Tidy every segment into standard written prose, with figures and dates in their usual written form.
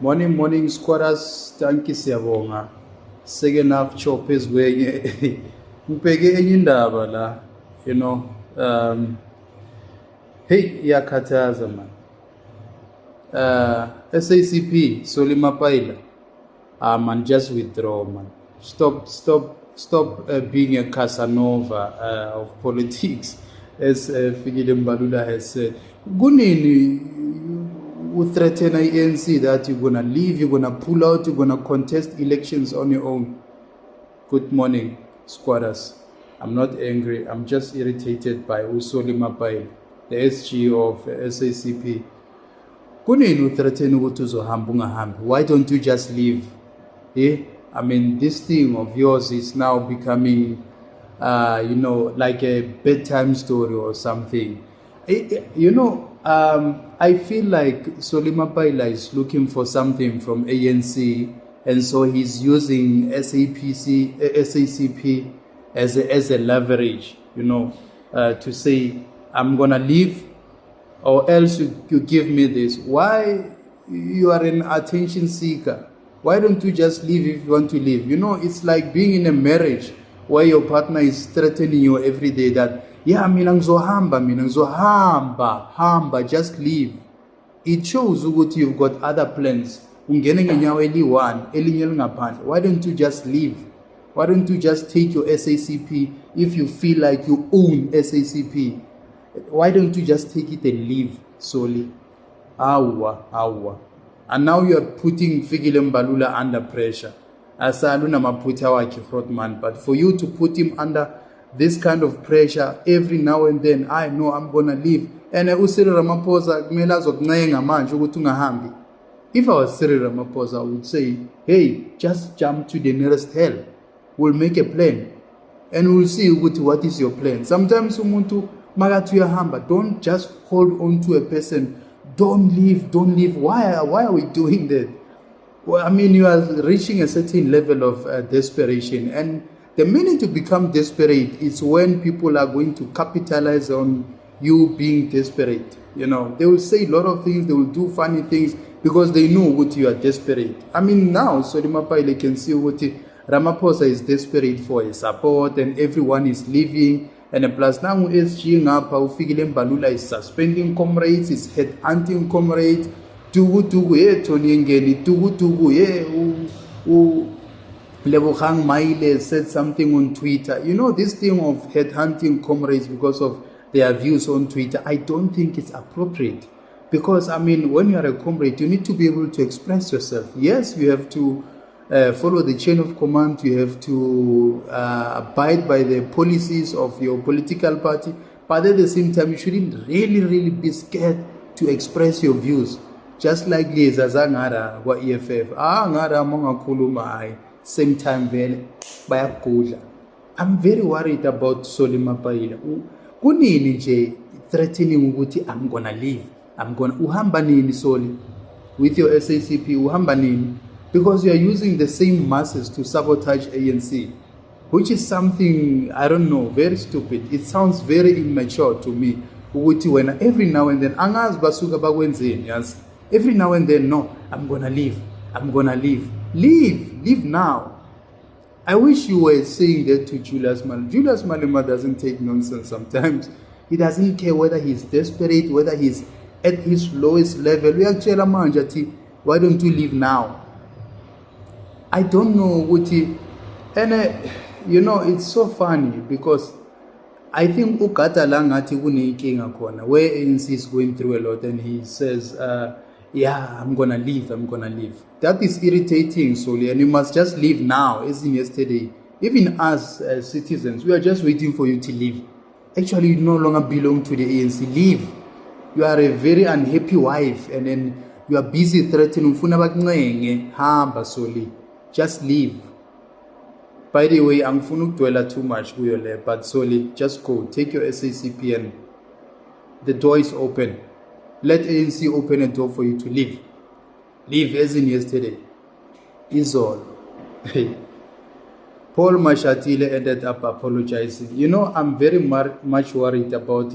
Morning squatters, thank you siyabonga. Second half chop is going ngibheke enye indaba la, hey iyakhathaza man. SACP Solly Mapaila. Man, just withdraw, man. Stop being a Casanova of politics, as Fikile Mbalula has said. Gunini, you threaten ANC that you're gonna leave, you're gonna pull out, you're gonna contest elections on your own. Good morning, squatters. I'm not angry. I'm just irritated by Solly Mapaila, the SG of SACP. Gunini, you threaten utuzohamba. Why don't you just leave? I mean, this thing of yours is now becoming, like a bedtime story or something. I feel like Solly Mapaila is looking for something from ANC, and so he's using SACP as a leverage, to say, I'm going to leave, or else you give me this. Why? You are an attention seeker. Why don't you just leave if you want to leave? It's like being in a marriage where your partner is threatening you every day that, yeah, mina ngizohamba, just leave. It shows that you've got other plans. Why don't you just leave? Why don't you just take your SACP if you feel like you own SACP? Why don't you just take it and leave, Solly? Awa. And now you are putting Fikile Mbalula under pressure. But for you to put him under this kind of pressure every now and then, I know I'm going to leave. And Cyril Ramaphosa, if I was Cyril Ramaphosa, I would say, hey, just jump to the nearest hell. We'll make a plan. And we'll see what is your plan. Sometimes don't just hold on to a person. Don't leave. Why are we doing that? Well, I mean, you are reaching a certain level of desperation. And the minute you become desperate, it's when people are going to capitalize on you being desperate. They will say a lot of things. They will do funny things because they know what you are desperate. I mean, now, Solly Mapaila can see what Ramaphosa is desperate for his support and everyone is leaving. And plus now SG Fikile Mbalula is suspending comrades, is headhunting comrades. Tony Ngeni, Lebogang Maile said something on Twitter. This thing of headhunting comrades because of their views on Twitter, I don't think it's appropriate. Because, I mean, when you are a comrade, you need to be able to express yourself. Yes, you have to follow the chain of command. You have to abide by the policies of your political party. But at the same time, you shouldn't really be scared to express your views. Just like Liza Zangara wa EFF. Ngara monga kuluma same time vele bayakudla. I'm very worried about Solly Mapaila. Kunini nje threatening ukuthi I'm gonna leave. Uhamba nini Solly? With your SACP uhamba nini? Because you are using the same masses to sabotage ANC, which is something, I don't know, very stupid. It sounds very immature to me. When every now and then, every now and then, no, I'm going to leave. Leave now. I wish you were saying that to Julius Malema. Julius Malema doesn't take nonsense sometimes. He doesn't care whether he's desperate, whether he's at his lowest level. Why don't you leave now? I don't know what he, and it's so funny because I think Ukata Langati Wuni King Akona, where ANC is going through a lot, and he says, yeah, I'm gonna leave. That is irritating, Solly, and you must just leave now, as in yesterday. Even us citizens, we are just waiting for you to leave. Actually, you no longer belong to the ANC. Leave. You are a very unhappy wife, and then you are busy threatening Hamba Solly. Just leave. By the way, I'm going to dwell too much, but Solly, just go. Take your SACP and the door is open. Let ANC open a door for you to leave. Leave as in yesterday. Is all. Paul Mashatile ended up apologizing. I'm very much worried about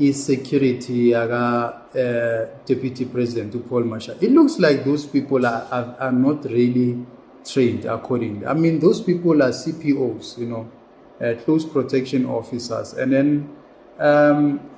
is security Deputy President Paul Mashatile. It looks like those people are not really trained accordingly. I mean, those people are CPOs, close protection officers, and then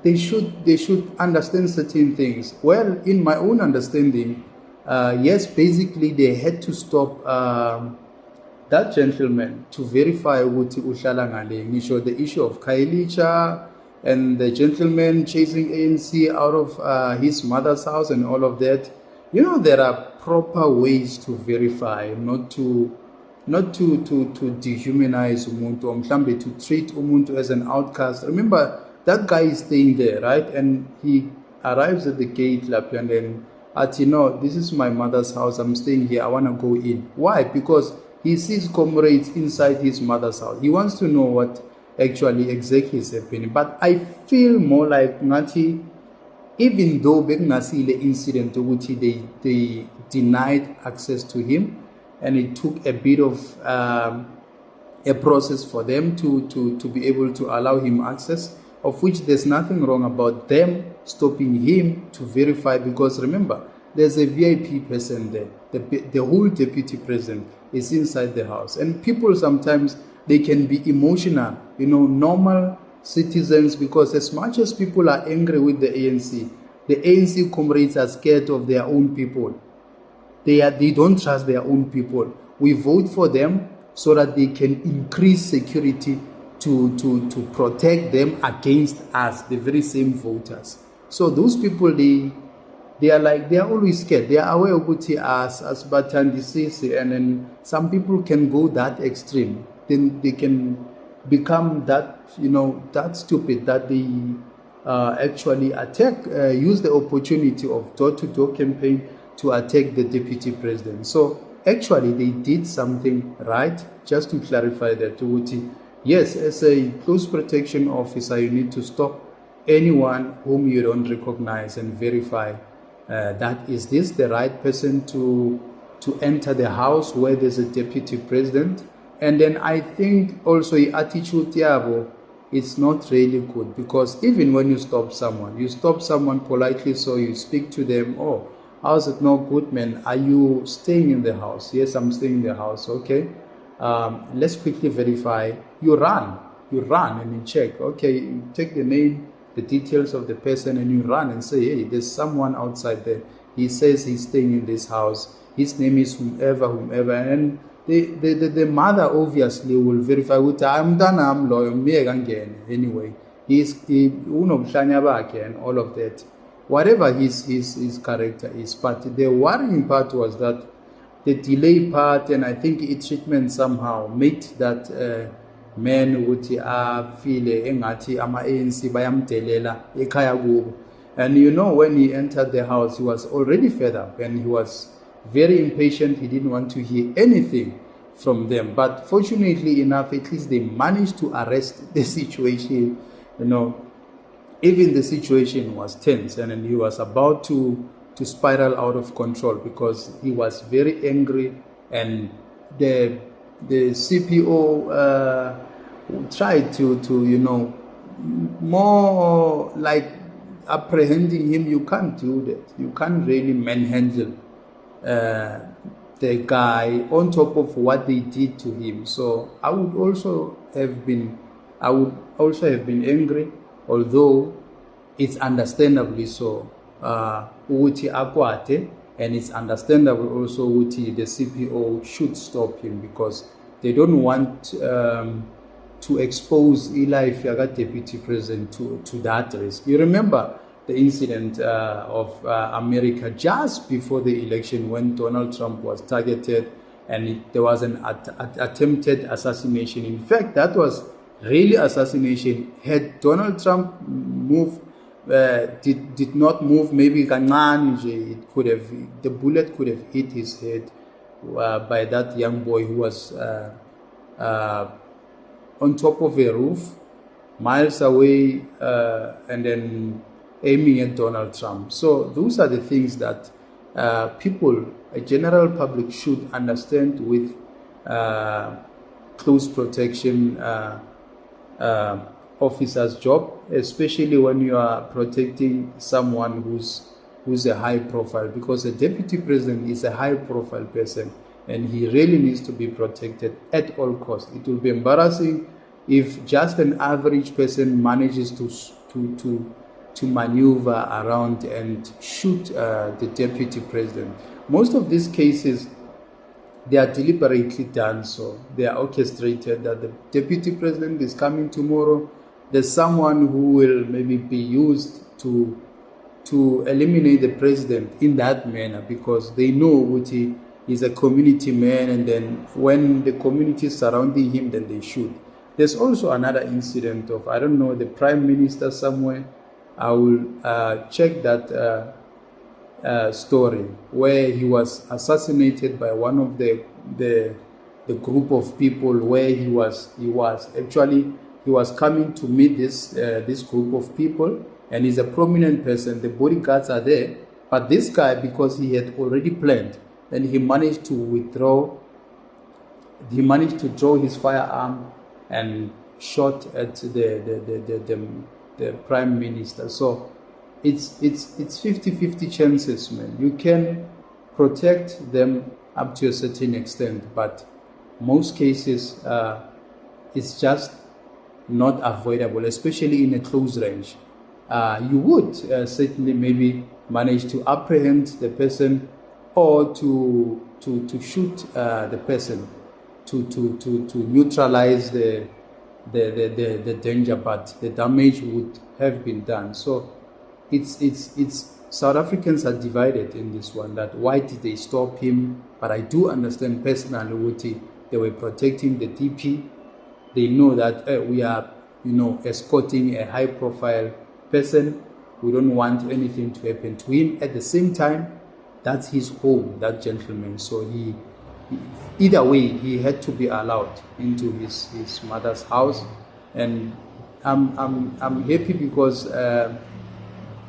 they should understand certain things. Well, in my own understanding, yes, basically they had to stop that gentleman to verify ukuthi uhlala ngale. Ngisho the issue of Kailicha and the gentleman chasing ANC out of his mother's house and all of that. There are proper ways to verify, not to dehumanize umuntu, or mhlambe to treat umuntu as an outcast. Remember, that guy is staying there, right? And he arrives at the gate, and then this is my mother's house, I'm staying here, I want to go in. Why? Because he sees comrades inside his mother's house. He wants to know what actually exactly is happening. But I feel more like Ngati, even though bekungasile incident ukuthi they denied access to him, and it took a bit of a process for them to be able to allow him access, of which there's nothing wrong about them stopping him to verify, because remember, there's a VIP person there. The whole deputy president is inside the house, and people sometimes, they can be emotional, normal citizens, because as much as people are angry with the ANC comrades are scared of their own people. They don't trust their own people. We vote for them so that they can increase security to protect them against us, the very same voters. So those people, they are always scared. They are aware of what as Batan disease, and then some people can go that extreme. Then they can become that, that stupid that they actually attack, use the opportunity of door-to-door campaign to attack the deputy president. So actually they did something right. Just to clarify that, yes, as a close protection officer, you need to stop anyone whom you don't recognize and verify that is this the right person to enter the house where there's a deputy president. And then I think also the attitude yabo, it's not really good, because even when you stop someone politely, so you speak to them, oh, how's it not good, man? Are you staying in the house? Yes, I'm staying in the house. Okay, let's quickly verify. You run and you check. Okay, you take the name, the details of the person, and you run and say, hey, there's someone outside there. He says he's staying in this house. His name is whomever, and the mother obviously will verify with I'm loyal, anyway. He's and all of that. Whatever his character is. But the worrying part was that the delay part, and I think its treatment somehow made that man ukuthi feel engathi ama ANC bayamdelela ekhaya kubo. And when he entered the house, he was already fed up and he was very impatient. He didn't want to hear anything from them. But fortunately enough, at least they managed to arrest the situation. Even the situation was tense, and he was about to spiral out of control because he was very angry, and the CPO tried to more like apprehending him. You can't do that. You can't really manhandle the guy on top of what they did to him. So I would also have been angry, although it's understandably so. Uti akwate, and it's understandable also Uti the CPO should stop him, because they don't want to expose Eli Fiaga deputy president to that risk. You remember the incident of America just before the election when Donald Trump was targeted, and there was an attempted assassination. In fact, that was really assassination. Had Donald Trump moved, did not move, maybe the bullet could have hit his head by that young boy who was on top of a roof, miles away, and then aiming at Donald Trump. So those are the things that people, a general public, should understand with close protection officer's job, especially when you are protecting someone who's a high profile, because a deputy president is a high profile person and he really needs to be protected at all costs. It will be embarrassing if just an average person manages to maneuver around and shoot the deputy president. Most of these cases, they are deliberately done, so they are orchestrated that the deputy president is coming tomorrow. There's someone who will maybe be used to eliminate the president in that manner, because they know what he is, a community man, and then when the community is surrounding him, then they shoot. There's also another incident of, I don't know, the prime minister somewhere. I will check that story, where he was assassinated by one of the group of people, where he was coming to meet this group of people, and he's a prominent person. The bodyguards are there, but this guy, because he had already planned, then he managed to draw his firearm and shot at the prime minister. So it's 50-50 chances, man. You can protect them up to a certain extent, but most cases it's just not avoidable, especially in a close range. You would certainly maybe manage to apprehend the person, or to shoot the person to neutralize the danger, but the damage would have been done. So it's South Africans are divided in this one, that why did they stop him? But I do understand personally what they were protecting the DP. They know that we are, escorting a high profile person. We don't want anything to happen to him. At the same time, that's his home, that gentleman. So he either way, he had to be allowed into his mother's house. And I'm happy because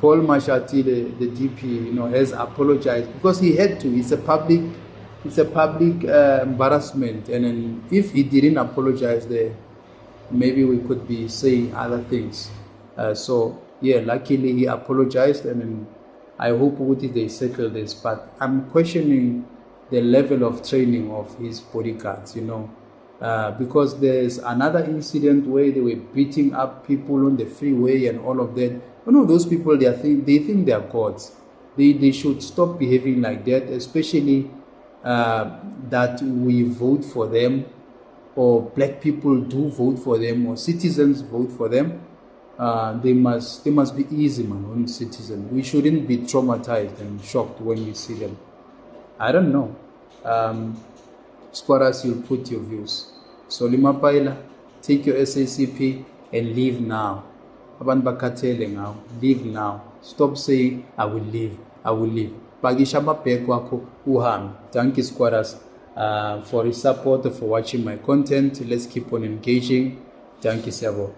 Paul Mashatile, the DP, has apologized, because he had to. It's a public embarrassment. And then if he didn't apologize there, maybe we could be saying other things. So yeah, luckily he apologized, and then I hope they settle this. But I'm questioning the level of training of his bodyguards, because there's another incident where they were beating up people on the freeway and all of that. Those people, they think they are gods. They should stop behaving like that, especially that we vote for them, or black people do vote for them, or citizens vote for them. They must be easy, man, on citizens. We shouldn't be traumatized and shocked when we see them. I don't know. Squatters, you put your views. Solly Mapaila, take your SACP and leave now. Abantu bakhathele ngawo, leave now. Stop saying I will leave. Pakisha amabhegi wakho uhambe. Thank you, squatters, for your support, for watching my content. Let's keep on engaging. Thank you, Sabo.